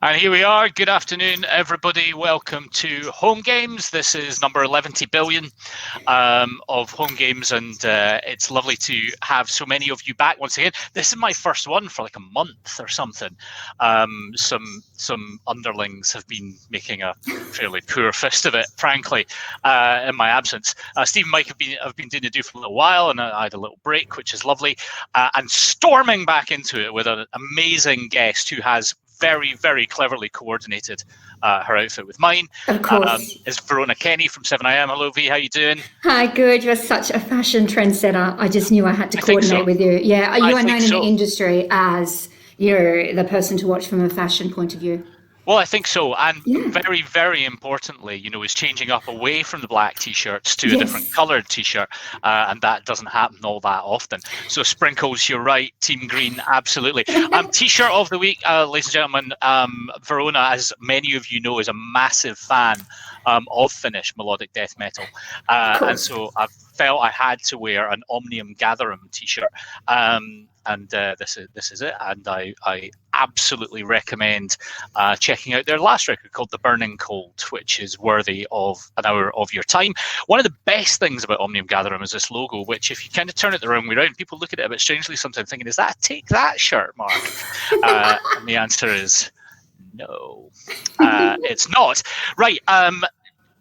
And here we are. Good afternoon, everybody. Welcome to Home Games. This is number 11 billion of Home Games, and it's lovely to have so many of you back once again. This is my first one for like a month or something. Some underlings have been making a fairly poor fist of it, frankly, in my absence. Steve and Mike have been doing the do for a little while, and I had a little break, which is lovely. And storming back into it with an amazing guest who has very, very cleverly coordinated her outfit with mine. Of course. Is Verona Kenny from 7am. Hello, V. How you doing? Hi, good. You're such a fashion trendsetter. I just knew I had to coordinate with you. Yeah, you are known in the industry as you're the person to watch from a fashion point of view. Well, I think so. And very, very importantly, is changing up away from the black T-shirts to a different coloured T-shirt. And that doesn't happen all that often. So Sprinkles, you're right. Team Green, absolutely. T-shirt of the week, ladies and gentlemen. Verona, as many of you know, is a massive fan of Finnish melodic death metal. And so I felt I had to wear an Omnium Gatherum T-shirt. And this is it, and I absolutely recommend checking out their last record called The Burning Cold, which is worthy of an hour of your time. One of the best things about Omnium Gatherum is this logo, which if you kind of turn it the wrong way around, people look at it a bit strangely sometimes thinking, is that a Take That shirt, Mark? And the answer is no, it's not. Right.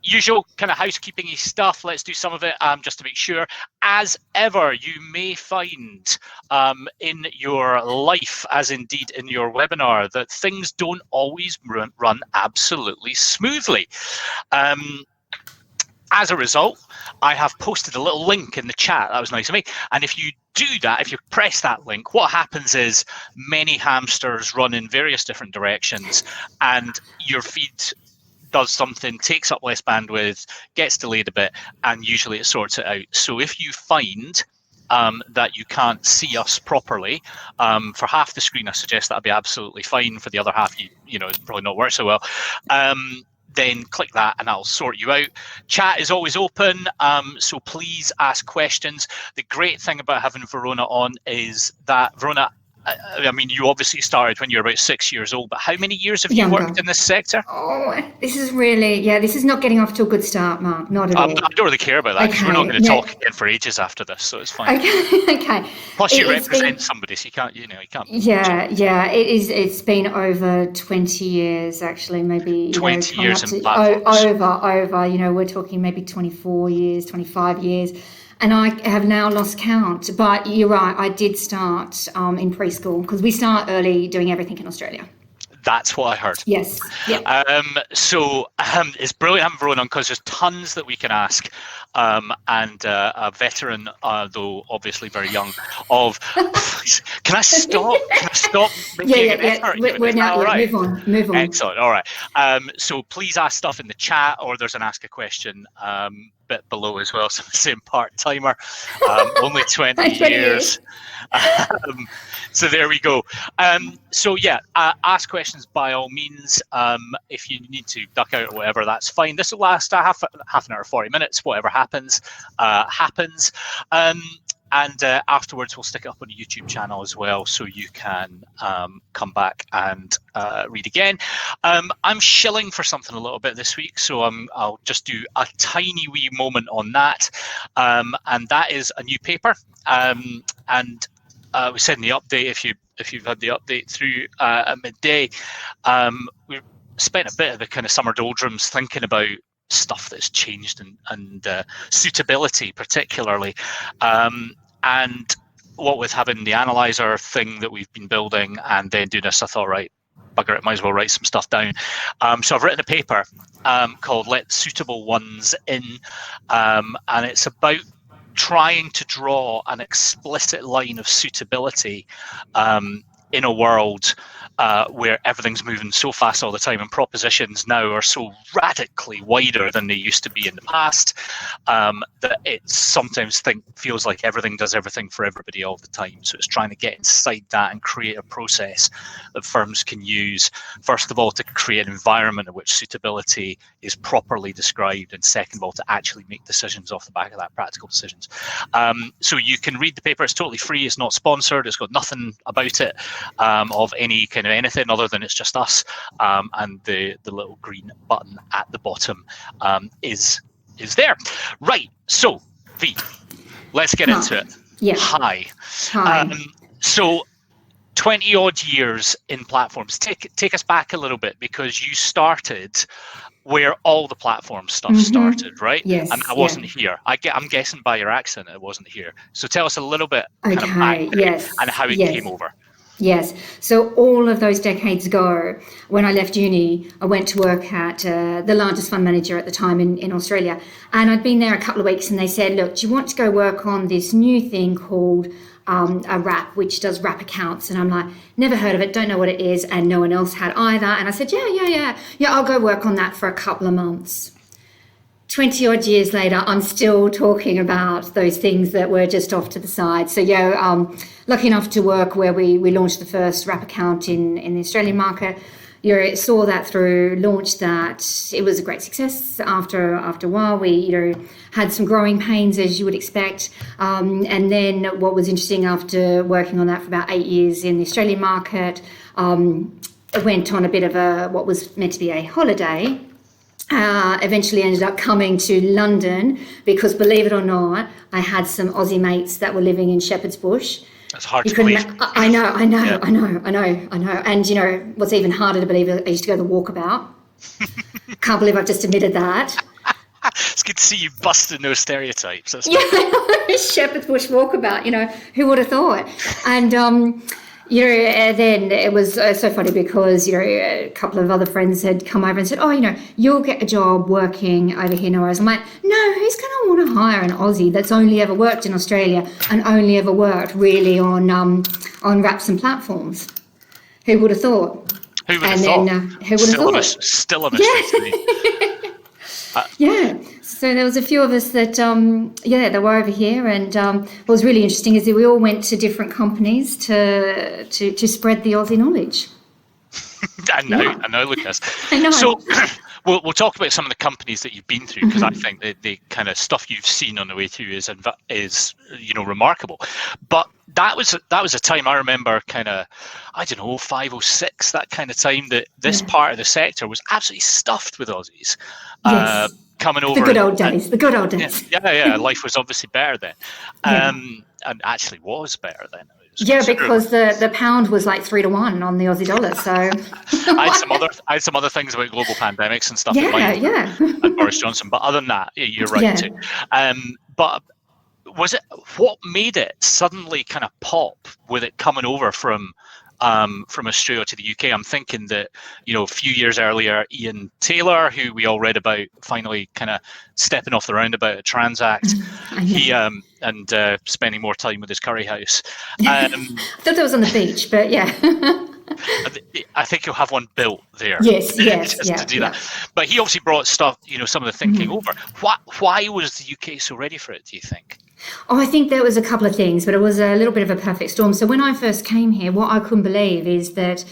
Usual kind of housekeeping-y stuff. Let's do some of it just to make sure. As ever, you may find in your life, as indeed in your webinar, that things don't always run absolutely smoothly. As a result, I have posted a little link in the chat. That was nice of me. And if you do that, if you press that link, what happens is many hamsters run in various different directions, and your feed does something, takes up less bandwidth, gets delayed a bit, and usually it sorts it out. So if you find that you can't see us properly for half the screen, I suggest that'd be absolutely fine. For the other half, it's probably not work so well. Then click that and I'll sort you out. Chat is always open, so please ask questions. The great thing about having Verona on is that, Verona, I mean, you obviously started when you were about 6 years old, but how many years have you worked in this sector? Oh, this is really, this is not getting off to a good start, Mark. Not at all. I don't really care about that because we're not going to talk again for ages after this, so it's fine. Okay. Plus, you represent somebody, so you can't. Yeah. It's been over 20 years, actually, maybe. 20 years in platforms. Over. We're talking maybe 24 years, 25 years. And I have now lost count. But you're right, I did start in preschool because we start early doing everything in Australia. That's what I heard. Yes. Yeah. It's brilliant having Verona on because there's tons that we can ask. And a veteran, though obviously very young, of can I stop? Can I stop making an effort? We're now right? Move on. Excellent. All right. So please ask stuff in the chat, or there's an ask a question bit below as well. So I'm saying part timer, only 20 years. So there we go. Ask questions by all means. If you need to duck out or whatever, that's fine. This will last half an hour, 40 minutes. Whatever happens, happens. And afterwards, we'll stick it up on the YouTube channel as well, so you can come back and read again. I'm shilling for something a little bit this week, so I'll just do a tiny wee moment on that. And that is a new paper. We said in the update, if you've had the update through at midday, we spent a bit of the kind of summer doldrums thinking about stuff that's changed and suitability particularly. And what with having the analyzer thing that we've been building and then doing this, I thought, right, bugger it, might as well write some stuff down. So I've written a paper called Let Suitable Ones In, and it's about trying to draw an explicit line of suitability in a world where everything's moving so fast all the time, and propositions now are so radically wider than they used to be in the past, that it sometimes feels like everything does everything for everybody all the time. So it's trying to get inside that and create a process that firms can use, first of all, to create an environment in which suitability is properly described, and second of all, to actually make decisions off the back of that, practical decisions. So you can read the paper. It's totally free. It's not sponsored. It's got nothing about it. of any kind of anything other than it's just us, and the little green button at the bottom is there. Right. So V, let's get into it. Yeah. Hi. Hi. So 20 odd years in platforms. Take us back a little bit, because you started where all the platform stuff started, right? Yes. And I wasn't here. I'm guessing by your accent it wasn't here. So tell us a little bit kind of Okay. background Yes. and how it Yes. came over. Yes. So all of those decades ago, when I left uni, I went to work at the largest fund manager at the time in Australia. And I'd been there a couple of weeks, and they said, look, do you want to go work on this new thing called a wrap, which does wrap accounts? And I'm like, never heard of it, don't know what it is. And no one else had either. And I said, yeah, I'll go work on that for a couple of months. 20 odd years later, I'm still talking about those things that were just off to the side. So lucky enough to work where we launched the first wrap account in the Australian market. Saw that through, launched that. It was a great success. After a while, we had some growing pains, as you would expect. And then what was interesting, after working on that for about 8 years in the Australian market, it went on a bit of what was meant to be a holiday. Eventually ended up coming to London because, believe it or not, I had some Aussie mates that were living in Shepherd's Bush. That's hard to believe. I know. And what's even harder to believe, I used to go to the Walkabout. Can't believe I've just admitted that. It's good to see you busting those stereotypes. Shepherd's Bush Walkabout, who would have thought? And then it was so funny because, a couple of other friends had come over and said, you'll get a job working over here nowhere else. I'm like, no, who's going to want to hire an Aussie that's only ever worked in Australia and only ever worked really on wraps and platforms? Who would have thought? Who would have thought? Who would have thought? Still a mystery to me. Yeah. So there was a few of us that, that were over here, and what was really interesting is that we all went to different companies to spread the Aussie knowledge. I know, Lucas. I know. So we'll talk about some of the companies that you've been through, because I think the kind of stuff you've seen on the way through is remarkable. But that was a time I remember, kind of, 5 or 6, that kind of time, that this part of the sector was absolutely stuffed with Aussies. Yes. Coming over. The good old days. Yeah. Life was obviously better then. And actually was better then. Yeah, because the pound was like 3 to 1 on the Aussie dollar. So I had some other things about global pandemics and stuff in mind. And Boris Johnson, but other than that, you're right too. But was it, what made it suddenly kind of pop with it coming over from Australia to the UK? I'm thinking that, a few years earlier, Ian Taylor, who we all read about, finally kind of stepping off the roundabout at Transact, he and spending more time with his curry house. I thought that was on the beach, but yeah. I think he'll have one built there. Yes, to do that. But he obviously brought stuff, some of the thinking over. Why was the UK so ready for it, do you think? I think there was a couple of things, but it was a little bit of a perfect storm. So when I first came here, what I couldn't believe is that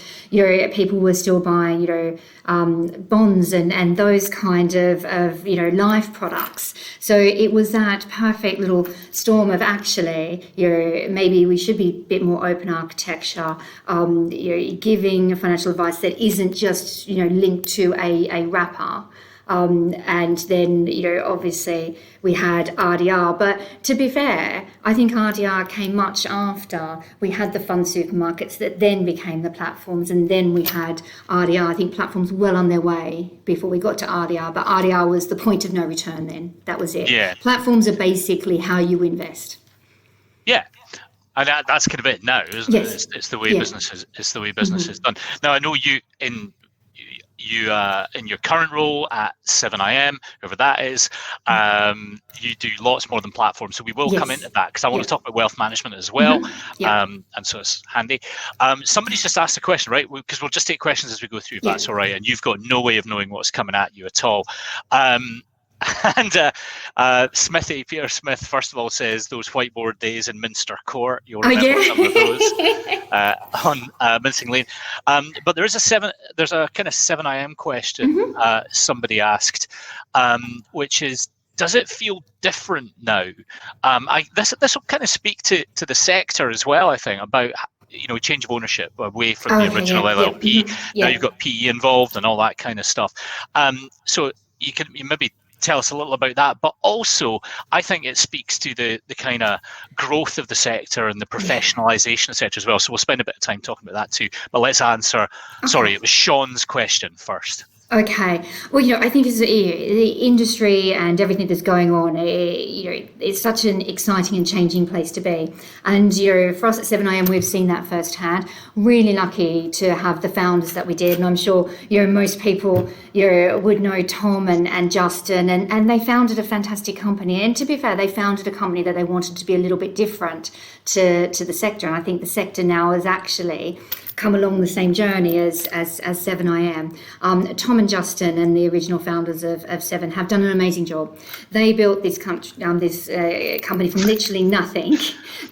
people were still buying bonds and those kind of life products. So it was that perfect little storm of actually maybe we should be a bit more open architecture, giving financial advice that isn't just linked to a wrapper. And then, obviously we had RDR. But to be fair, I think RDR came much after we had the fund supermarkets that then became the platforms, and then we had RDR. I think platforms well on their way before we got to RDR, but RDR was the point of no return then. That was it. Yeah. Platforms are basically how you invest. Yeah. And that's kind of it now, isn't it? It's the way business is. It's the way business is done. Now, I know you in your current role at 7IM, whoever that is, you do lots more than platforms. So we will come into that, because I want to talk about wealth management as well. And so it's handy. Somebody's just asked a question, right? Because we'll just take questions as we go through, if that's all right. And you've got no way of knowing what's coming at you at all. And Peter Smith, first of all, says those whiteboard days in Minster Court. You'll remember some of those on Mincing Lane. But there's a kind of 7IM question somebody asked, which is, does it feel different now? This will kind of speak to the sector as well, I think, about change of ownership away from the original yeah, LLP. yeah. Now you've got PE involved and all that kind of stuff. So you maybe tell us a little about that, but also I think it speaks to the kind of growth of the sector and the professionalization of the sector as well. So we'll spend a bit of time talking about that too. But let's answer. Sorry, it was Sean's question first. Okay. Well, I think it's the industry and everything that's going on. It's such an exciting and changing place to be. And for us at 7IM, we've seen that firsthand. Really lucky to have the founders that we did, and I'm sure most people would know Tom and Justin, and they founded a fantastic company. And to be fair, they founded a company that they wanted to be a little bit different to the sector. And I think the sector now has actually come along the same journey as 7IM. Tom and Justin and the original founders of Seven have done an amazing job. They built this company from literally nothing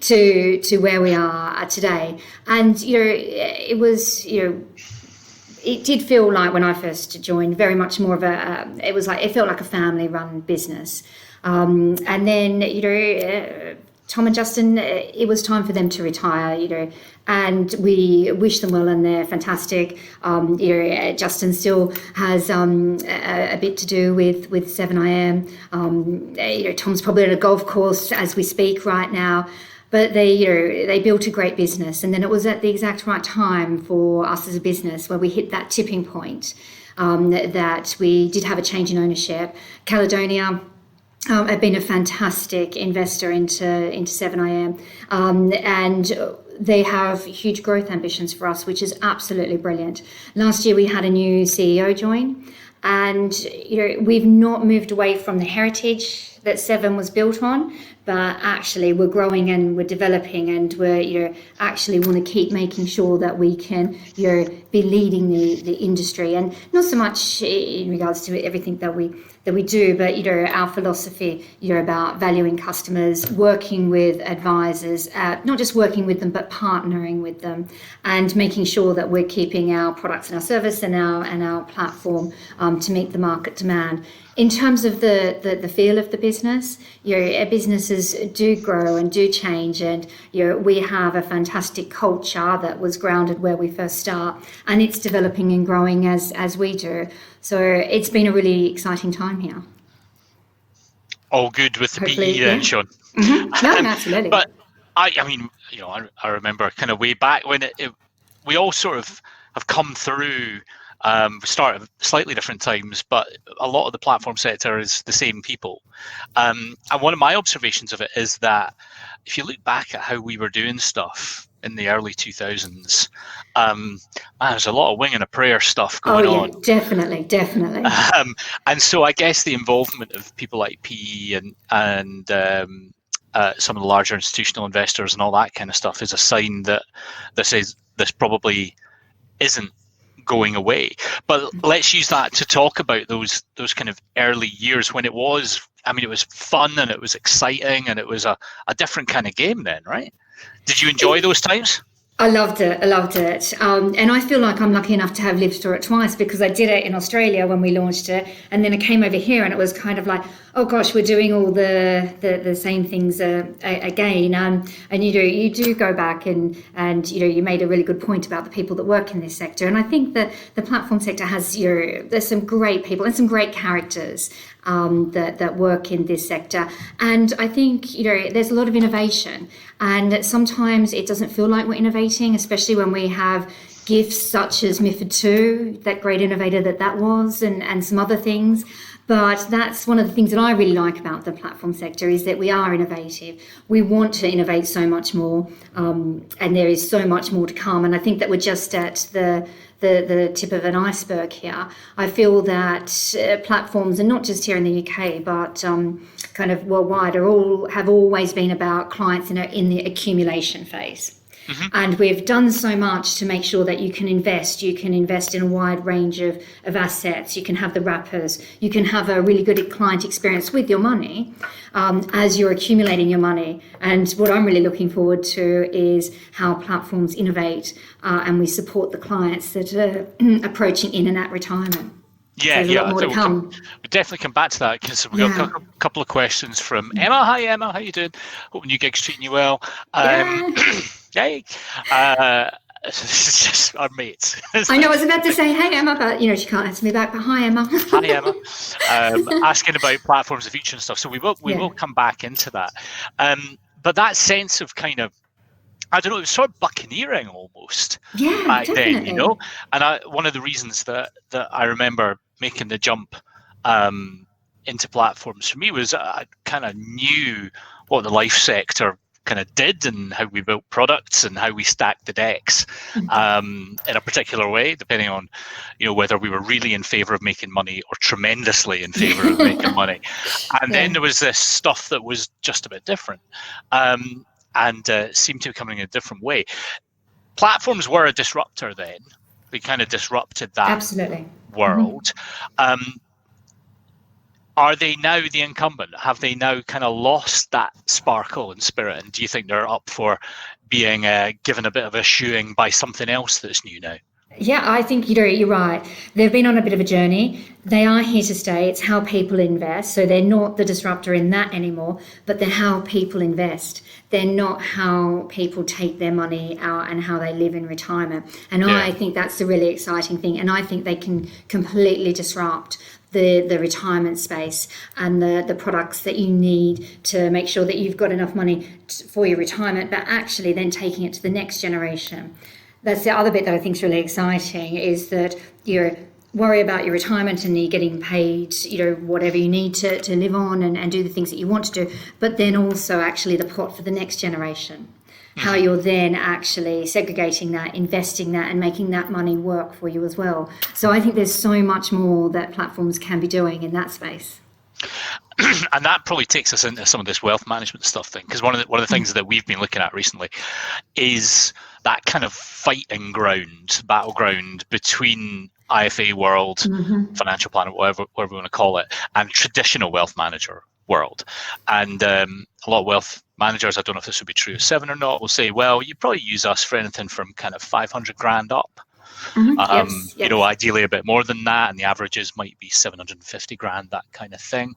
to where we are today. And it was it did feel like when I first joined very much more of it felt like a family-run business. And then Tom and Justin, it was time for them to retire, and we wish them well, and they're fantastic. Justin still has a bit to do with 7IM. Tom's probably at a golf course as we speak right now, but they built a great business, and then it was at the exact right time for us as a business where we hit that tipping point, that we did have a change in ownership. Caledonia have been a fantastic investor into 7IM, and they have huge growth ambitions for us, which is absolutely brilliant. Last year we had a new CEO join, and we've not moved away from the heritage that Seven was built on, but actually we're growing and we're developing, and we're actually want to keep making sure that we can be leading the industry, and not so much in regards to everything that we do, but our philosophy about valuing customers, working with advisors, not just working with them but partnering with them, and making sure that we're keeping our products and our service and our platform to meet the market demand. In terms of the feel of the business, businesses do grow and do change, and we have a fantastic culture that was grounded where we first start, and it's developing and growing as we do. So it's been a really exciting time here. All good with the PE then, Sean. Mm-hmm. No, absolutely. But I remember kind of way back when we all sort of have come through. We start at slightly different times, but a lot of the platform sector is the same people. And one of my observations of it is that if you look back at how we were doing stuff in the early 2000s, there's a lot of wing and a prayer stuff going on. Definitely. And so I guess the involvement of people like PE and some of the larger institutional investors and all that kind of stuff is a sign that this probably isn't going away. But let's use that to talk about those kind of early years when it was fun and it was exciting and it was a different kind of game then, right? Did you enjoy those times? I loved it. And I feel like I'm lucky enough to have lived through it twice, because I did it in Australia when we launched it, and then I came over here and it was kind of like, oh gosh, we're doing all the same things again. And you do go back and you made a really good point about the people that work in this sector. And I think that the platform sector has there's some great people and some great characters that work in this sector. And I think there's a lot of innovation, and sometimes it doesn't feel like we're innovating, especially when we have gifts such as MiFID II, that great innovator that was, and some other things. But that's one of the things that I really like about the platform sector, is that we are innovative. We want to innovate so much more, and there is so much more to come. And I think that we're just at the tip of an iceberg here. I feel that platforms, and not just here in the UK, but kind of worldwide, have always been about clients in the accumulation phase. Mm-hmm. And we've done so much to make sure that you can invest in a wide range of assets. You can have the wrappers. You can have a really good client experience with your money as you're accumulating your money. And what I'm really looking forward to is how platforms innovate and we support the clients that are approaching in and out retirement. So there's a lot more to come. We'll definitely come back to that because we've got a couple of questions from Emma. Hi, Emma. How you doing? Hope new gig's treating you well. Yay. It's just our mates. I know I was about to say, hey, Emma, but she can't answer me back. But hi, Emma. Hi, Emma. Asking about platforms of the future and stuff. So we will come back into that. But that sense of kind of, I don't know, it was sort of buccaneering almost back definitely. then, And one of the reasons that I remember making the jump into platforms for me was I kind of knew what the life sector kind of did and how we built products and how we stacked the decks in a particular way, depending on whether we were really in favor of making money or tremendously in favor of making money. And then there was this stuff that was just a bit different and seemed to be coming in a different way. Platforms were a disruptor then. We kind of disrupted that world. Are they now the incumbent? Have they now kind of lost that sparkle and spirit? And do you think they're up for being given a bit of a shoeing by something else that's new now? Yeah, I think you're right. They've been on a bit of a journey. They are here to stay. It's how people invest. So they're not the disruptor in that anymore, but they're how people invest. They're not how people take their money out and how they live in retirement. And I think that's the really exciting thing. And I think they can completely disrupt the retirement space and the products that you need to make sure that you've got enough money for your retirement, but actually then taking it to the next generation. That's the other bit that I think is really exciting, is that you worry about your retirement and you're getting paid, whatever you need to live on and do the things that you want to do, but then also actually the pot for the next generation. How you're then actually segregating that, investing that, and making that money work for you as well. So I think there's so much more that platforms can be doing in that space. And that probably takes us into some of this wealth management stuff thing, because one of the things that we've been looking at recently is that kind of battleground between IFA world, financial planner, whatever we want to call it, and traditional wealth manager world. And a lot of wealth managers, I don't know if this would be true of Seven or not, will say, well, you probably use us for anything from kind of 500 grand up. Yes. Ideally a bit more than that, and the averages might be 750 grand, that kind of thing.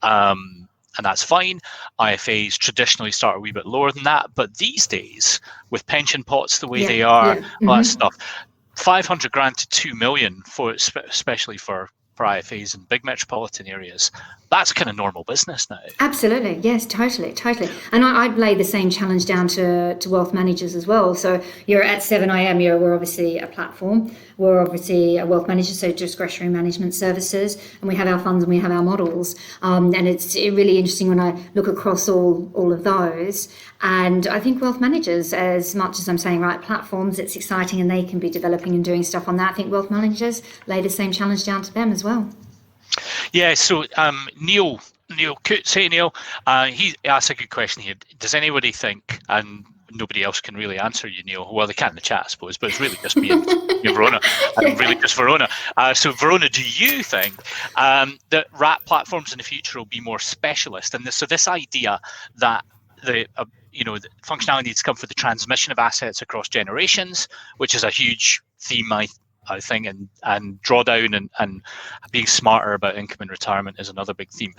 And that's fine. IFAs traditionally start a wee bit lower than that, but these days, with pension pots the way they are, all that stuff, 500 grand to 2 million, especially for IFAs in big metropolitan areas, that's kind of normal business now. Absolutely. Yes, totally. And I'd lay the same challenge down to wealth managers as well. So you're at 7IM, we're obviously a platform. We're obviously a wealth manager, so discretionary management services, and we have our funds and we have our models. And it's really interesting when I look across all of those. And I think wealth managers, as much as I'm saying, right, platforms, it's exciting and they can be developing and doing stuff on that. I think wealth managers lay the same challenge down to them as well. Yeah, so Neil Coots, hey Neil, he asked a good question here. Does anybody think, and nobody else can really answer you, Neil, well, they can in the chat, I suppose, but it's really just me and Verona, and really just Verona. So Verona, do you think that wrap platforms in the future will be more specialist? And so this idea that the functionality needs to come for the transmission of assets across generations, which is a huge theme, I think, and drawdown and being smarter about income and retirement is another big theme.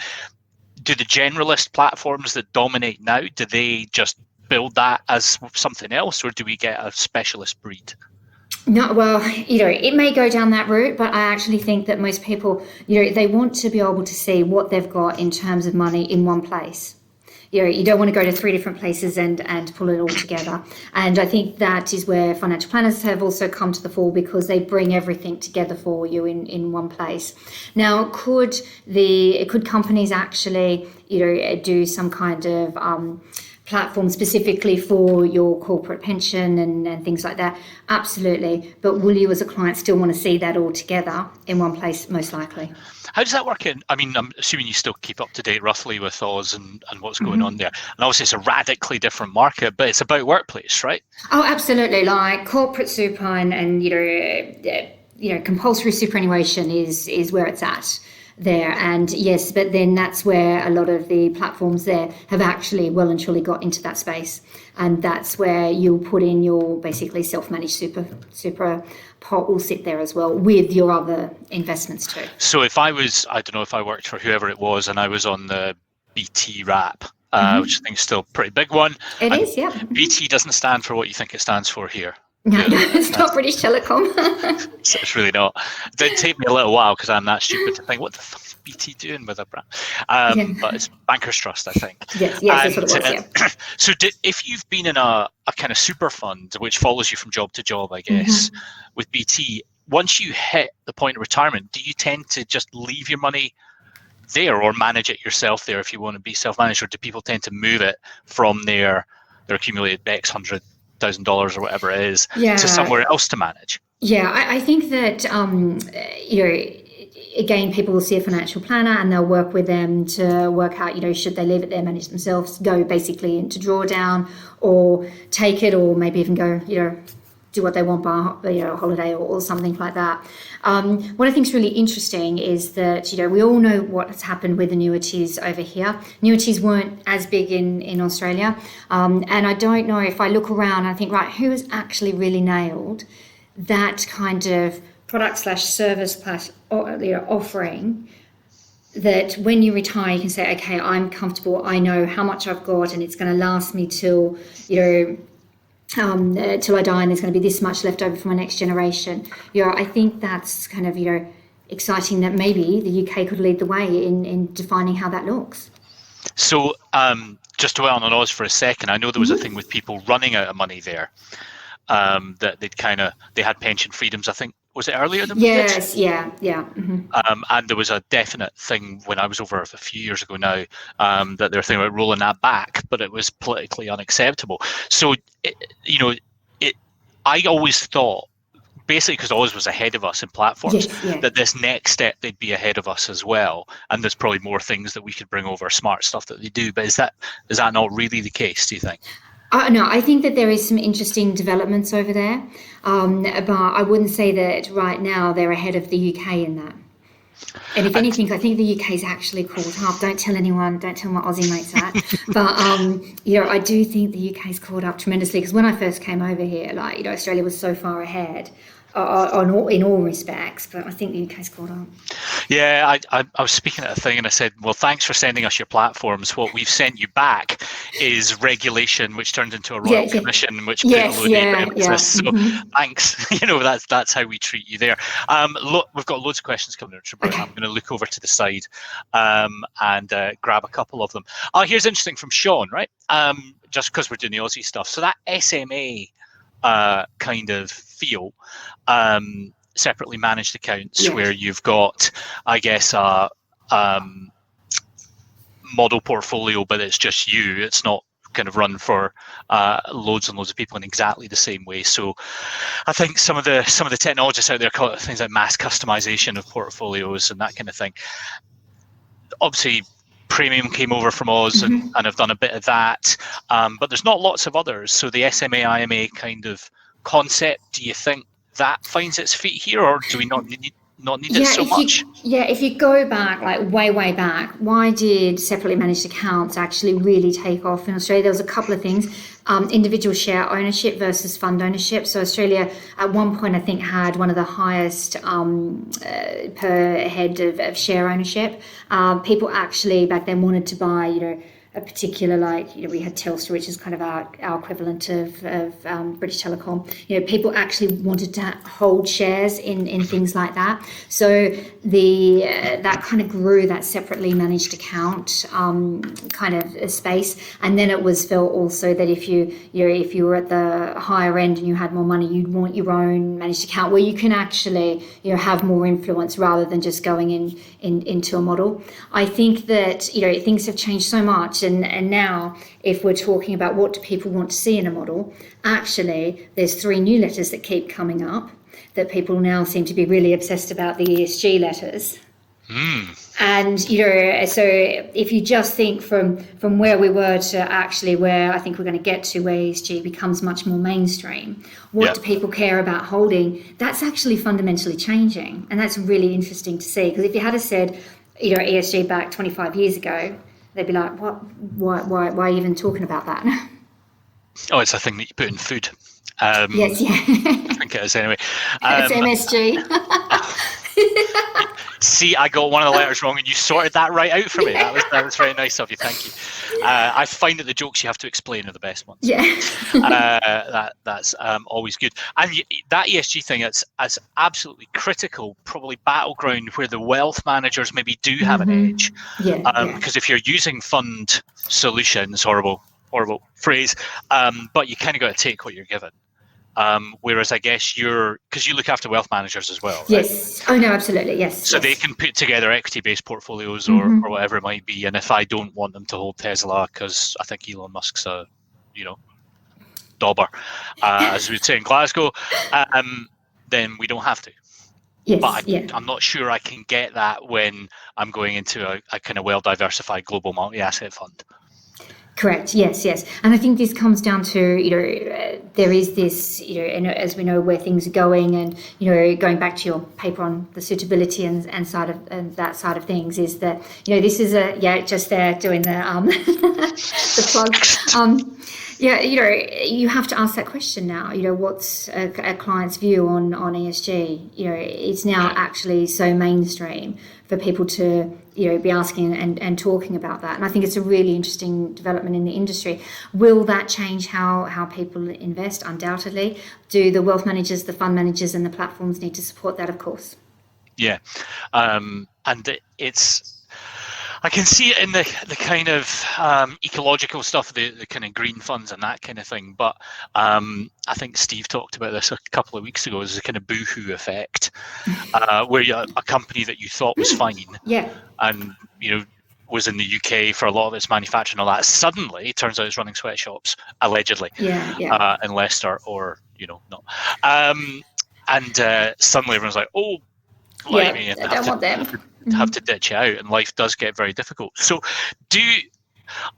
Do the generalist platforms that dominate now, do they just build that as something else, or do we get a specialist breed? No, well, it may go down that route, but I actually think that most people, they want to be able to see what they've got in terms of money in one place. You don't want to go to 3 different places and pull it all together. And I think that is where financial planners have also come to the fore, because they bring everything together for you in one place. Now, could companies actually, do some kind of platform specifically for your corporate pension and things like that? Absolutely. But will you as a client still want to see that all together in one place? Most likely. How does that work in? I mean, I'm assuming you still keep up to date roughly with Oz and what's going on there. And obviously it's a radically different market, but it's about workplace, right? Oh, absolutely. Like corporate super and compulsory superannuation is where it's at. there. And yes, but then that's where a lot of the platforms there have actually well and truly got into that space. And that's where you'll put in your basically self-managed super pot will sit there as well with your other investments too. So if I don't know if I worked for whoever it was and I was on the BT wrap, which I think is still a pretty big one. It is, yeah. BT doesn't stand for what you think it stands for here. No, it's not British Telecom. It's really not. It did take me a little while because I'm that stupid to think, what the fuck is BT doing with a brand? But it's Bankers Trust, I think. Yes, that's what it was, yeah. So if you've been in a kind of super fund, which follows you from job to job, I guess, with BT, once you hit the point of retirement, do you tend to just leave your money there or manage it yourself there if you want to be self-managed, or do people tend to move it from their accumulated X $100,000 or whatever it is to somewhere else to manage? Yeah, I think that again, people will see a financial planner and they'll work with them to work out, should they leave it there, manage themselves, go basically into drawdown, or take it, or maybe even go, do what they want by a holiday or something like that. What I think is really interesting is that, we all know what's happened with annuities over here. Annuities weren't as big in Australia. And I don't know, if I look around, I think, right, who has actually really nailed that kind of product/service offering, that when you retire, you can say, okay, I'm comfortable, I know how much I've got, and it's going to last me till, till I die, and there's going to be this much left over for my next generation. I think that's kind of, exciting, that maybe the UK could lead the way in defining how that looks. So just to dwell on Oz for a second, I know there was a thing with people running out of money there, that they had pension freedoms, I think. Was it earlier than we did? Yes, yeah. And there was a definite thing when I was over a few years ago now, that they were thinking about rolling that back, but it was politically unacceptable. So, I always thought, basically because Oz was ahead of us in platforms, that this next step they'd be ahead of us as well. And there's probably more things that we could bring over, smart stuff that they do. But is that not really the case, do you think? No, I think that there is some interesting developments over there, but I wouldn't say that right now they're ahead of the UK in that. And if anything, I think the UK's actually caught up. Don't tell anyone, don't tell my Aussie mates that. But, I do think the UK's caught up tremendously, because when I first came over here, Australia was so far ahead in all respects, but I think the UK's caught up. Yeah, I was speaking at a thing and I said, well, thanks for sending us your platforms. What we've sent you back is regulation, which turned into a royal commission, which put a load of business. So thanks. That's how we treat you there. Look, we've got loads of questions coming in. Okay. I'm going to look over to the side and grab a couple of them. Here's interesting from Sean, right? Just because we're doing the Aussie stuff. So that SMA kind of feel, separately managed accounts, where you've got, I guess, a model portfolio, but it's just you. It's not kind of run for loads and loads of people in exactly the same way. So I think some of the technologists out there call it things like mass customization of portfolios and that kind of thing. Obviously, Premium came over from Oz and have done a bit of that, but there's not lots of others. So the SMA IMA kind of concept, do you think that finds its feet here, or do we not need it so much? If you go back, like way back, why did separately managed accounts actually really take off in Australia? There was a couple of things. Individual share ownership versus fund ownership. So Australia at one point, I think, had one of the highest per head of share ownership. People actually back then wanted to buy, a particular, we had Telstra, which is kind of our equivalent of British Telecom. People actually wanted to hold shares in things like that. So that kind of grew that separately managed account kind of space. And then it was felt also that if you were at the higher end and you had more money, you'd want your own managed account where you can actually have more influence rather than just going into a model. I think that things have changed so much. And now, if we're talking about what do people want to see in a model, actually, there's 3 new letters that keep coming up that people now seem to be really obsessed about, the ESG letters. And, so if you just think from where we were to actually where I think we're going to get to, where ESG becomes much more mainstream, what do people care about holding? That's actually fundamentally changing. And that's really interesting to see, because if you had said, ESG back 25 years ago, they'd be like, what? Why are you even talking about that? Oh, it's a thing that you put in food. Yes, yeah. I think it is anyway. It's MSG. See, I got one of the letters wrong, and you sorted that right out for me. That was very nice of you. Thank you. I find that the jokes you have to explain are the best ones. Yeah. That's always good. And that ESG thing, it's absolutely critical, probably battleground where the wealth managers maybe do have an edge. Yeah. Because if you're using fund solutions, horrible phrase, but you kind of got to take what you're given. Whereas I guess because you look after wealth managers as well, right? Yes. Oh no, absolutely. Yes. So they can put together equity-based portfolios or whatever it might be. And if I don't want them to hold Tesla because I think Elon Musk's a, dauber, as we'd say in Glasgow, then we don't have to. Yes. But I'm not sure I can get that when I'm going into a kind of well-diversified global multi-asset fund. Correct. Yes. And I think this comes down to, there is this, and as we know where things are going, and, going back to your paper on the suitability and that side of things, is that, this is just there doing the, the plug. You have to ask that question now. What's a client's view on ESG? It's now actually so mainstream for people to be asking and talking about that. And I think it's a really interesting development in the industry. Will that change how people invest? Undoubtedly. Do the wealth managers, the fund managers, and the platforms need to support that? Of course. Yeah, and I can see it in the kind of ecological stuff, the kind of green funds and that kind of thing. But I think Steve talked about this a couple of weeks ago as a kind of boohoo effect, where a company that you thought was fine, and was in the UK for a lot of its manufacturing and all that, suddenly it turns out it's running sweatshops, allegedly, in Leicester, or not. And suddenly everyone's like, oh, I don't want them. Have to ditch it out, and life does get very difficult. So do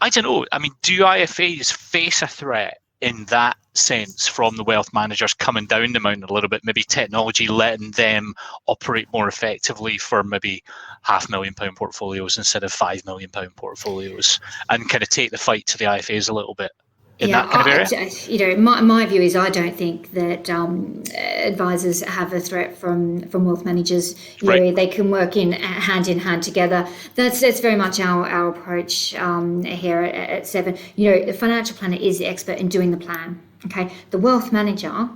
IFAs face a threat in that sense from the wealth managers coming down the mountain a little bit, maybe technology letting them operate more effectively for maybe £500,000 portfolios instead of £5 million portfolios, and kind of take the fight to the IFAs a little bit in that kind of area? My view is I don't think that advisors have a threat from wealth managers. They can work in hand together. That's very much our approach here at Seven. The financial planner is the expert in doing the plan. Okay, the wealth manager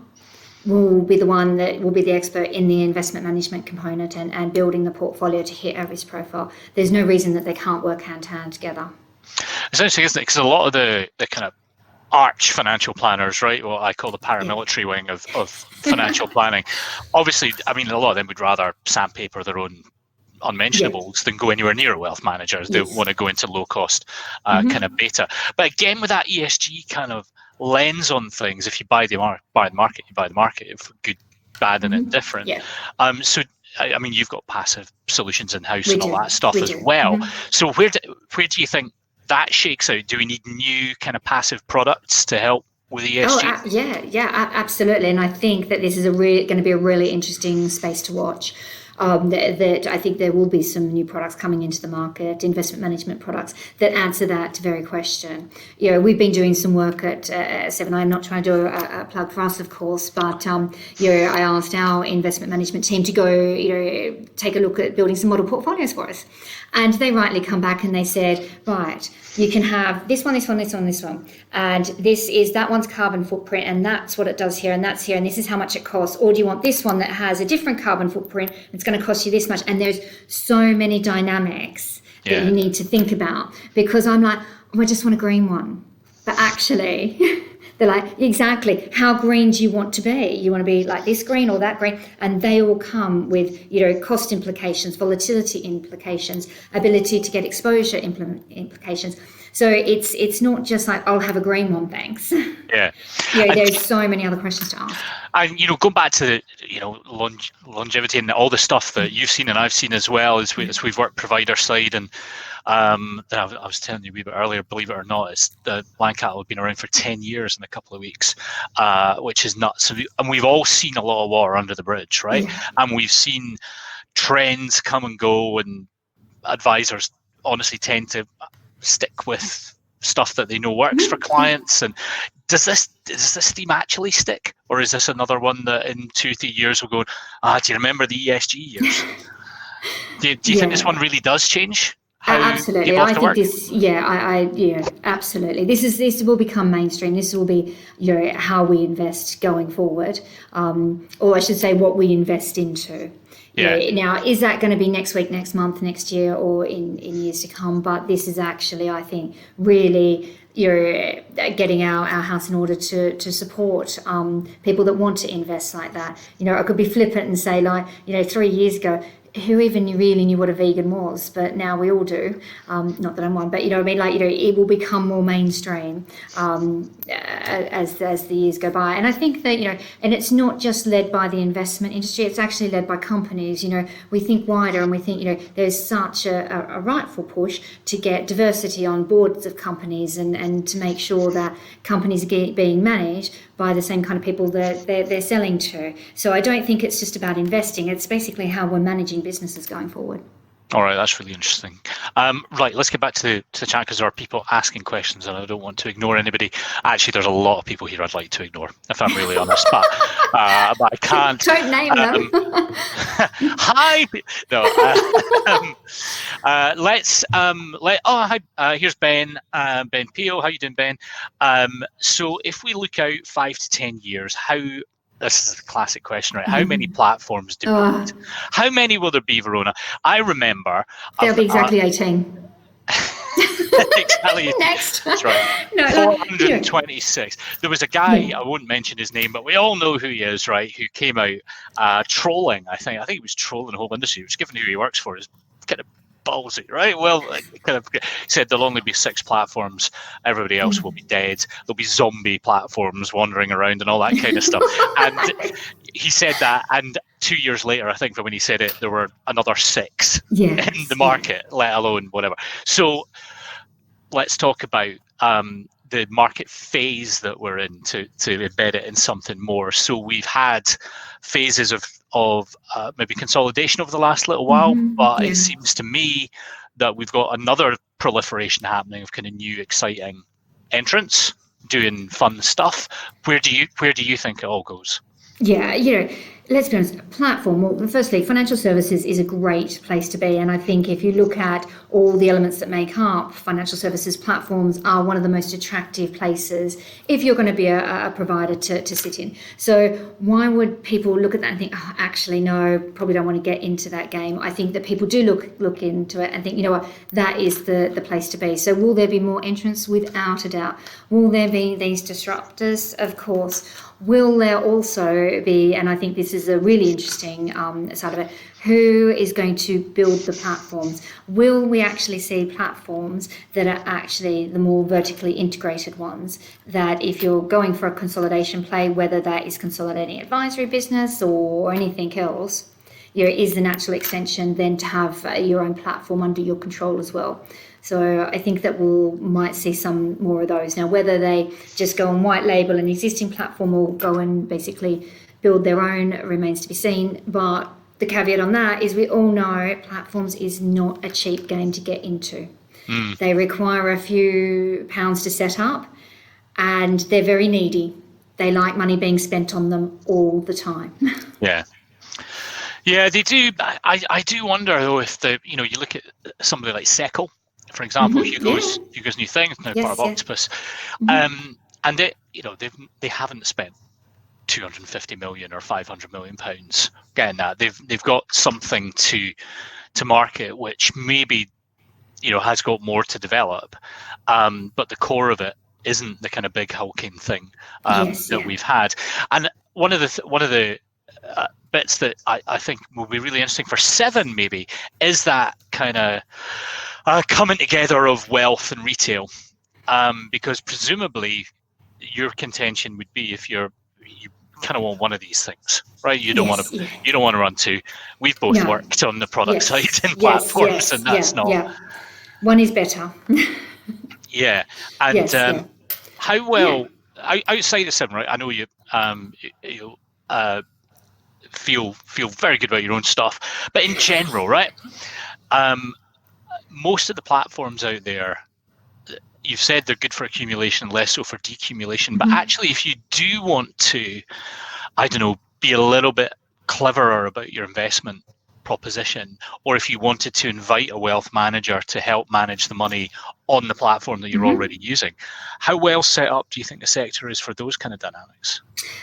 will be the one that will be the expert in the investment management component and building the portfolio to hit our risk profile. There's no reason that they can't work hand to hand together. It's interesting, isn't it? Because a lot of the kind of arch financial planners, right? What I call the paramilitary wing of financial planning. Obviously, I mean, a lot of them would rather sandpaper their own unmentionables than go anywhere near a wealth manager. They want to go into low cost kind of beta. But again, with that ESG kind of lens on things, if you buy the market, you buy the market. If good, bad, and indifferent. So I mean, you've got passive solutions in house and all that stuff as well. So where do you think that shakes out? Do we need new kind of passive products to help with ESG? Absolutely. And I think that this is going to be a really interesting space to watch. That I think there will be some new products coming into the market, investment management products that answer that very question. We've been doing some work at Seven. I'm not trying to do a plug for us, of course, but I asked our investment management team to go, take a look at building some model portfolios for us, and they rightly come back and they said, right, you can have this one, and this is that one's carbon footprint, and that's what it does here, and that's here, and this is how much it costs. Or do you want this one that has a different carbon footprint? It's going to cost you this much. And there's so many dynamics that you need to think about, because I'm like, I just want a green one. But actually, they're like, exactly, how green do you want to be? You want to be like this green or that green? And they all come with, cost implications, volatility implications, ability to get exposure implications. So it's not just like, I'll have a green one, thanks. There's so many other questions to ask. And going back to longevity and all the stuff that you've seen and I've seen as well as we've worked provider side, and I was telling you a wee bit earlier, believe it or not, it's the Land Cattle have been around for 10 years in a couple of weeks, which is nuts. And we've all seen a lot of water under the bridge, right? And we've seen trends come and go, and advisors honestly tend to stick with stuff that they know works for clients. And does this theme actually stick, or is this another one that in 2-3 years we'll go, do you remember the ESG years? Do you think this one really does change how absolutely? people have to I think work? this. Yeah, absolutely. This will become mainstream. This will be how we invest going forward, or I should say, what we invest into. Yeah. Now, is that going to be next week, next month, next year, or in years to come? But this is actually, I think, really getting our house in order to support people that want to invest like that. I could be flippant and say, like, 3 years ago, who even really knew what a vegan was? But now we all do. Not that I'm one, but it will become more mainstream as the years go by. And I think that and it's not just led by the investment industry; it's actually led by companies. We think wider, and we think there's such a rightful push to get diversity on boards of companies, and to make sure that companies are being managed by the same kind of people that they're selling to. So I don't think it's just about investing. It's basically how we're managing businesses going forward. All right, that's really interesting. Right, let's get back to the chat, because there are people asking questions and I don't want to ignore anybody. Actually, there's a lot of people here I'd like to ignore, if I'm really honest, but I can't. Don't name them. Hi. No. Hi. Here's Ben. Ben Peel. How you doing, Ben? So if we look out 5 to 10 years, this is a classic question, right? How many platforms do we need? How many will there be, Verona? I remember there'll be exactly 18. Exactly. Next. That's right. 426. There was a guy, I won't mention his name, but we all know who he is, right? Who came out trolling. I think he was trolling the whole industry. He was given who he works for is kind of ballsy, right? Well, kind of said there'll only be 6 platforms. Everybody else will be dead. There'll be zombie platforms wandering around and all that kind of stuff. And he said that, and 2 years later, I think, when he said it, there were another 6 in the market, let alone whatever. So let's talk about the market phase that we're in to embed it in something more. So we've had phases of maybe consolidation over the last little while, but it seems to me that we've got another proliferation happening of kind of new, exciting entrants doing fun stuff. Where do you think it all goes? Yeah, let's be honest, platform, well, firstly, financial services is a great place to be. And I think if you look at all the elements that make up financial services, platforms are one of the most attractive places if you're going to be a provider to sit in. So why would people look at that and think, actually, no, probably don't want to get into that game? I think that people do look into it and think, that is the place to be. So will there be more entrants? Without a doubt. Will there be these disruptors? Of course. Will there also be, and I think this is a really interesting side of it, who is going to build the platforms? Will we actually see platforms that are actually the more vertically integrated ones, that if you're going for a consolidation play, whether that is consolidating advisory business or anything else, is the natural extension then to have your own platform under your control as well. So I think that might see some more of those. Now, whether they just go and white label an existing platform or go and basically build their own remains to be seen. But the caveat on that is we all know platforms is not a cheap game to get into. They require a few pounds to set up, and they're very needy. They like money being spent on them all the time. Yeah, they do. I do wonder though if you look at somebody like Seckle, for example, Hugo's new thing, now part of Octopus, and they haven't spent 250 million or 500 million pounds getting that. They've got something to market which maybe has got more to develop, but the core of it isn't the kind of big hulking thing that we've had. And one of the bits that I think will be really interesting for Seven maybe is that kind of coming together of wealth and retail, because presumably your contention would be if you kind of want one of these things, right? You don't want to run two. We've both worked on the product side and platforms, and that's not. One is better. And how well outside of Seven, right? I know you feel very good about your own stuff, but in general, right? most of the platforms out there, you've said they're good for accumulation, less so for decumulation. But actually, if you do want to, I don't know, be a little bit cleverer about your investment proposition, or if you wanted to invite a wealth manager to help manage the money on the platform that you're already using, how well set up do you think the sector is for those kind of dynamics?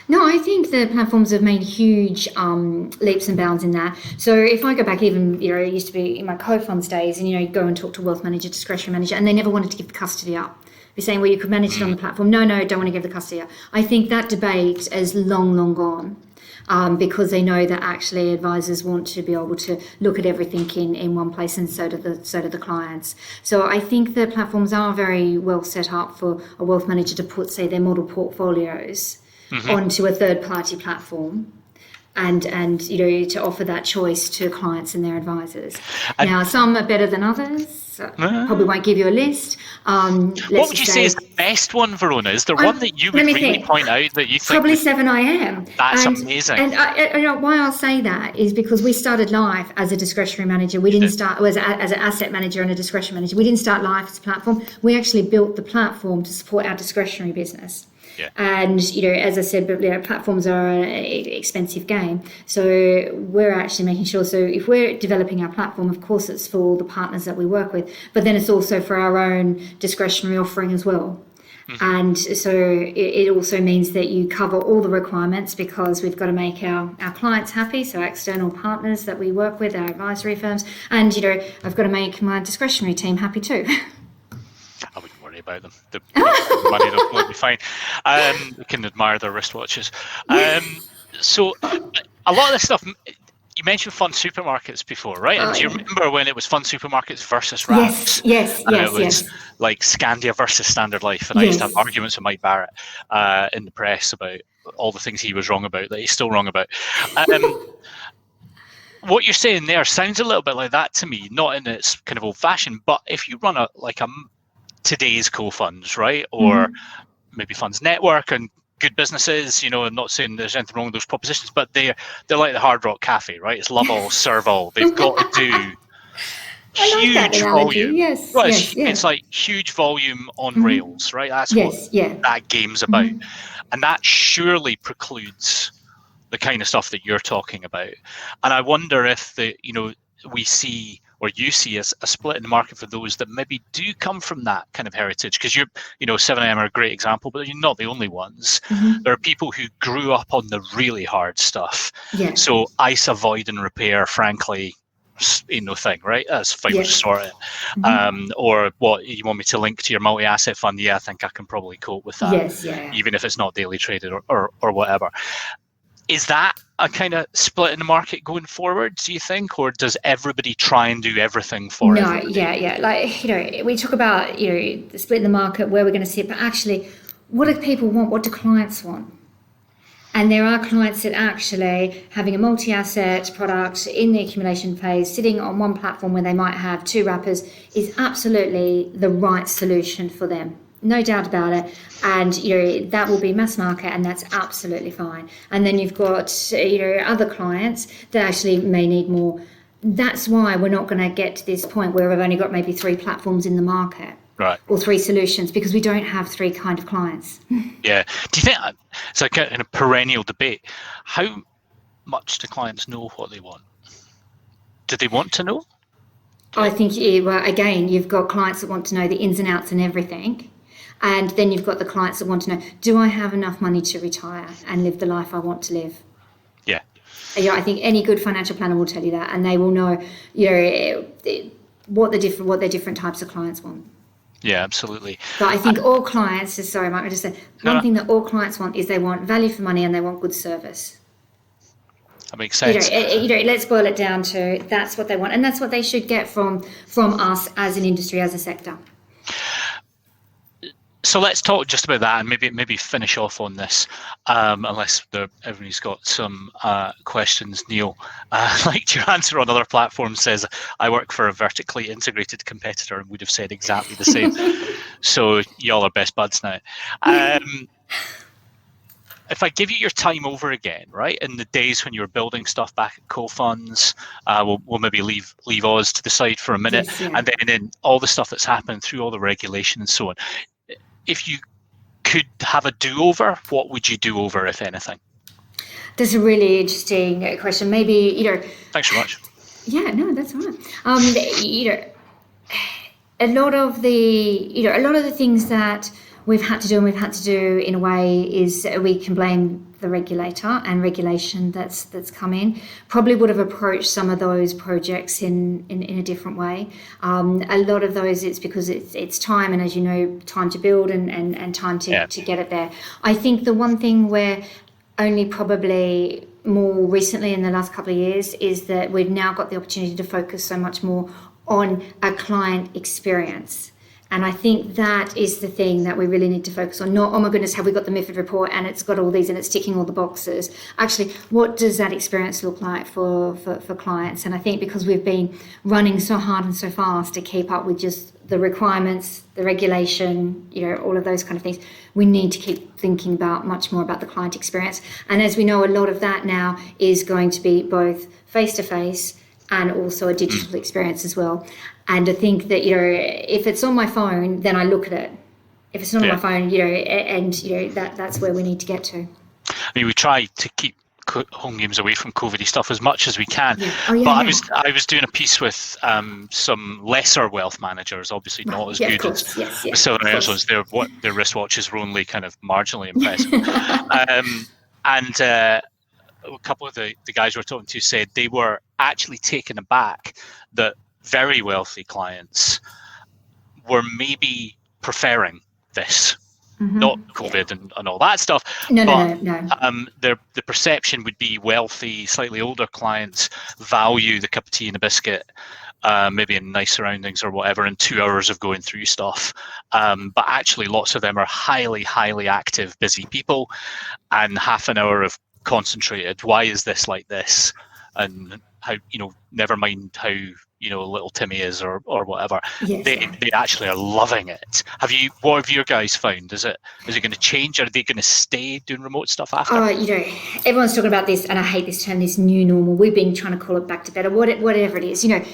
No, I think the platforms have made huge leaps and bounds in that. So if I go back even, it used to be in my co-funds days, and, go and talk to wealth manager, discretionary manager, and they never wanted to give the custody up. They're saying, well, you could manage it on the platform. No, don't want to give the custody up. I think that debate is long gone. Because they know that actually advisors want to be able to look at everything in one place, and so do the clients. So I think the platforms are very well set up for a wealth manager to put, say, their model portfolios onto a third-party platform, and to offer that choice to clients and their advisors. Now, some are better than others. Probably won't give you a list. What would you say is the best one, Verona? Is there one that you would really point out that you think? Probably 7IM. That's amazing. And why I'll say that is because we started life as a discretionary manager. We didn't start as an asset manager and a discretionary manager. We didn't start life as a platform. We actually built the platform to support our discretionary business. Yeah. And, as I said, platforms are an expensive game. So we're actually making sure, so if we're developing our platform, of course, it's for all the partners that we work with, but then it's also for our own discretionary offering as well. And so it also means that you cover all the requirements, because we've got to make our clients happy, so our external partners that we work with, our advisory firms, and, I've got to make my discretionary team happy too. I wouldn't worry about them. The money will be fine. We can admire their wristwatches. So a lot of this stuff, you mentioned fund supermarkets before, right? And do you remember when it was fund supermarkets versus wraps? Yes. It was like Scandia versus Standard Life. And I used to have arguments with Mike Barrett in the press about all the things he was wrong about that he's still wrong about. What you're saying there sounds a little bit like that to me, not in its kind of old fashioned, but if you run a today's co-funds, right? Or maybe funds network and good businesses, I'm not saying there's anything wrong with those propositions, but they're like the Hard Rock Cafe, right? It's love all, serve all. They've got to do huge volume. It's like huge volume on rails, right? That's what that game's about. And that surely precludes the kind of stuff that you're talking about. And I wonder if we see, or you see, a split in the market for those that maybe do come from that kind of heritage, because 7IM are a great example, but you're not the only ones. There are people who grew up on the really hard stuff. So ISA void and repair, frankly, ain't no thing, right? That's fine, we'll just sort it. Or what, you want me to link to your multi-asset fund? Yeah, I think I can probably cope with that, even if it's not daily traded or whatever. Is that a kind of split in the market going forward, do you think? Or does everybody try and do everything for everybody? Like, we talk about, the split in the market, where we're going to sit, but actually, what do people want? What do clients want? And there are clients that actually having a multi-asset product in the accumulation phase, sitting on one platform where they might have two wrappers, is absolutely the right solution for them. No doubt about it. And, that will be mass market, and that's absolutely fine. And then you've got, other clients that actually may need more. That's why we're not going to get to this point where we've only got maybe 3 platforms in the market. Right. Or 3 solutions, because we don't have 3 kind of clients. Yeah. Do you think it's like a perennial debate? How much do clients know what they want? Do they want to know? I think, again, you've got clients that want to know the ins and outs and everything. And then you've got the clients that want to know, do I have enough money to retire and live the life I want to live? Yeah. I think any good financial planner will tell you that, and they will know, what their different types of clients want. Yeah, absolutely. But I think all clients, sorry, Mike, I just said one thing that all clients want is they want value for money and they want good service. That makes sense. Let's boil it down to that's what they want, and that's what they should get from us as an industry, as a sector. So let's talk just about that, and maybe finish off on this, unless everybody's got some questions. Neil, like your answer on other platforms says, I work for a vertically integrated competitor, and would have said exactly the same. So y'all are best buds now. if I give you your time over again, right, in the days when you were building stuff back at co-funds, we'll maybe leave Oz to the side for a minute, Yes, yeah. and then in all the stuff that's happened through all the regulation and so on. If you could have a do-over, what would you do over, if anything? That's a really interesting question. Maybe, Thanks so much. Yeah, no, that's all right. A lot of the things that we've had to do and we've had to do in a way is we can blame the regulator and regulation that's come in. Probably would have approached some of those projects in a different way. A lot of those it's because it's time, and as you know, time to build and time to get it there. I think the one thing where only probably more recently in the last couple of years is that we've now got the opportunity to focus so much more on a client experience. And I think that is the thing that we really need to focus on. Not, oh my goodness, have we got the MiFID report and it's got all these and it's ticking all the boxes. Actually, what does that experience look like for clients? And I think because we've been running so hard and so fast to keep up with just the requirements, the regulation, all of those kind of things, we need to keep thinking about much more about the client experience. And as we know, a lot of that now is going to be both face-to-face and also a digital experience as well. And I think that, if it's on my phone, then I look at it. If it's not on my phone, that's where we need to get to. I mean, we try to keep home games away from COVID-y stuff as much as we can. Yeah. But I was doing a piece with some lesser wealth managers, obviously not as good as Southern Airlines. Their wristwatches were only kind of marginally impressive. And a couple of the guys we were talking to said they were actually taken aback that very wealthy clients were maybe preferring this, not COVID and all that stuff. No. The perception would be wealthy, slightly older clients value the cup of tea and a biscuit, maybe in nice surroundings or whatever, in 2 hours of going through stuff. But actually, lots of them are highly, highly active, busy people, and half an hour of concentrated. Why is this like this? And how, never mind how, little Timmy is or whatever. Yes, they actually are loving it. What have your guys found? Is it going to change? Are they going to stay doing remote stuff after? Everyone's talking about this, and I hate this term, this new normal. We've been trying to call it back to better, whatever it is. Life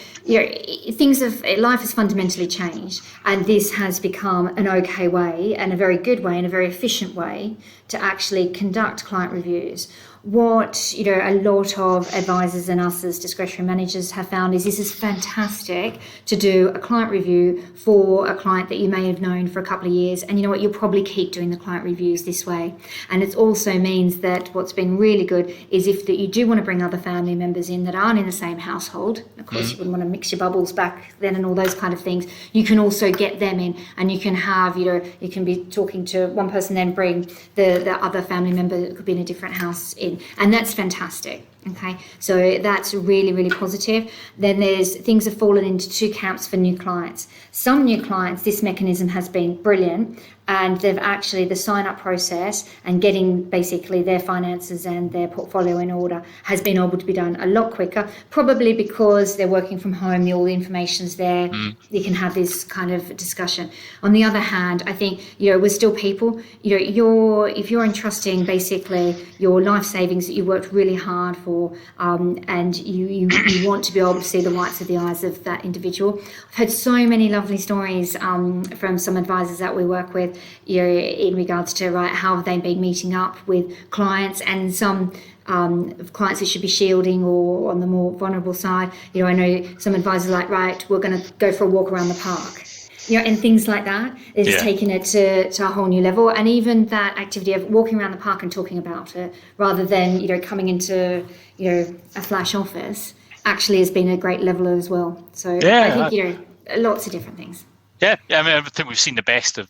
has fundamentally changed, and this has become an okay way, and a very good way, and a very efficient way to actually conduct client reviews. What a lot of advisors and us as discretionary managers have found is this is fantastic to do a client review for a client that you may have known for a couple of years, and you'll probably keep doing the client reviews this way. And it also means that what's been really good is if that you do want to bring other family members in that aren't in the same household, of course you wouldn't want to mix your bubbles back then and all those kind of things, you can also get them in, and you can have you can be talking to one person, then bring the other family member that could be in a different house in. And that's fantastic. Okay, so that's really, really positive. Then things have fallen into two camps for new clients. Some new clients, this mechanism has been brilliant, and they've actually, the sign-up process and getting basically their finances and their portfolio in order has been able to be done a lot quicker, probably because they're working from home, all the information's there, you can have this kind of discussion. On the other hand, I think, we're still people. If you're entrusting basically your life savings that you worked really hard for, and you want to be able to see the whites of the eyes of that individual. I've heard so many lovely stories from some advisors that we work with, in regards to how have they been meeting up with clients, and some clients that should be shielding or on the more vulnerable side. I know some advisors are like, we're going to go for a walk around the park. And things like that is taking it to a whole new level. And even that activity of walking around the park and talking about it, rather than, coming into, a flash office, actually has been a great level as well. So I think, lots of different things. Yeah, I mean, I think we've seen the best of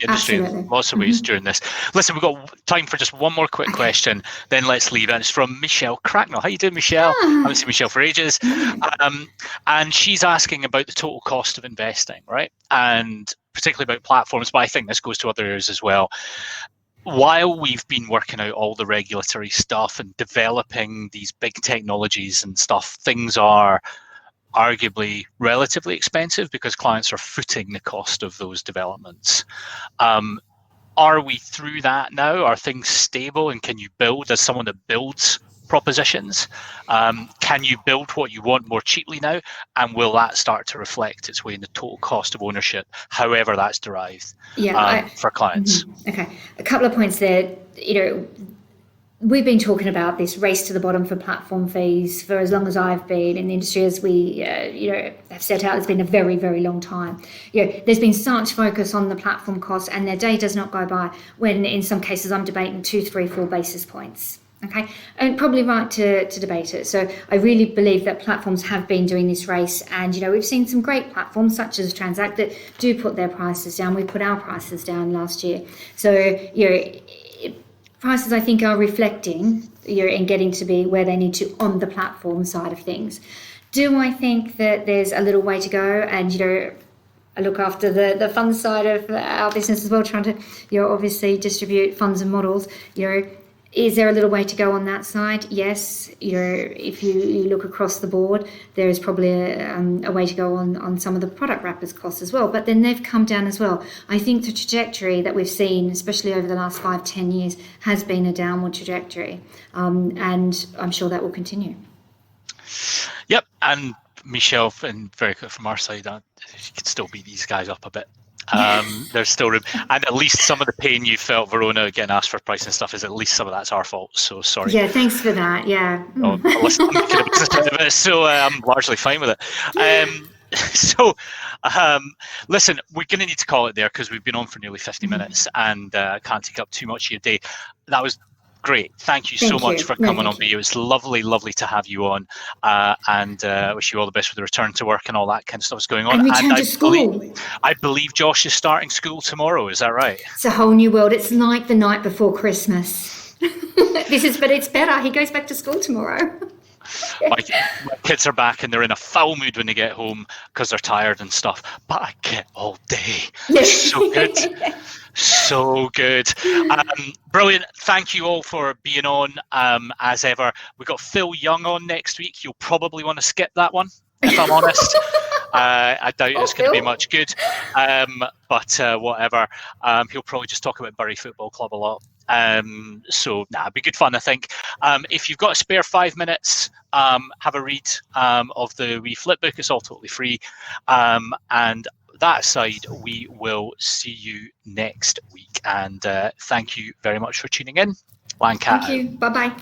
industry in lots of ways during this. Listen, we've got time for just one more quick question, then let's leave. And it's from Michelle Cracknell. How you doing, Michelle? I haven't seen Michelle for ages. And she's asking about the total cost of investing, right? And particularly about platforms, but I think this goes to other areas as well. While we've been working out all the regulatory stuff and developing these big technologies and stuff, things are arguably relatively expensive because clients are footing the cost of those developments. Are we through that now? Are things stable, and can you build as someone that builds propositions? Can you build what you want more cheaply now? And will that start to reflect its way in the total cost of ownership, however that's derived for clients? Okay, a couple of points there. We've been talking about this race to the bottom for platform fees for as long as I've been in the industry, as we, have set out. It's been a very, very long time. There's been such focus on the platform costs, and their day does not go by when, in some cases, I'm debating 2, 3, 4 basis points. Okay, and probably right to debate it. So I really believe that platforms have been doing this race, and we've seen some great platforms such as Transact that do put their prices down. We put our prices down last year. So prices, I think, are reflecting and getting to be where they need to on the platform side of things. Do I think that there's a little way to go? And I look after the fund side of our business as well, trying to obviously distribute funds and models. Is there a little way to go on that side? Yes. If you look across the board, there is probably a way to go on some of the product wrappers costs as well. But then they've come down as well. I think the trajectory that we've seen, especially over the last 5-10 years, has been a downward trajectory. And I'm sure that will continue. Yep. And Michelle, and very good from our side, you could still beat these guys up a bit. There's still room, and at least some of the pain you felt, Verona, getting asked for price and stuff, is at least some of that's our fault. So sorry. Yeah, thanks for that. Yeah. I'm making a business out of it, so I'm largely fine with it. Listen, we're going to need to call it there because we've been on for nearly 50 minutes and can't take up too much of your day. That was great. Thank you so much for coming on, B. It was lovely to have you on, and wish you all the best with the return to work and all that kind of stuff is going on. And return to school. I believe Josh is starting school tomorrow. Is that right? It's a whole new world. It's like the night before Christmas. But it's better. He goes back to school tomorrow. My kids are back and they're in a foul mood when they get home because they're tired and stuff. But I get all day. It's so good. So good. Brilliant. Thank you all for being on. As ever, we've got Phil Young on next week. You'll probably want to skip that one, if I'm honest. I doubt it's going to be much good. But whatever. He'll probably just talk about Bury Football Club a lot. It'd be good fun, I think. If you've got a spare 5 minutes, have a read of the wee flip book. It's all totally free. And that aside, we will see you next week. And thank you very much for tuning in. Lancat. Thank you. Bye-bye.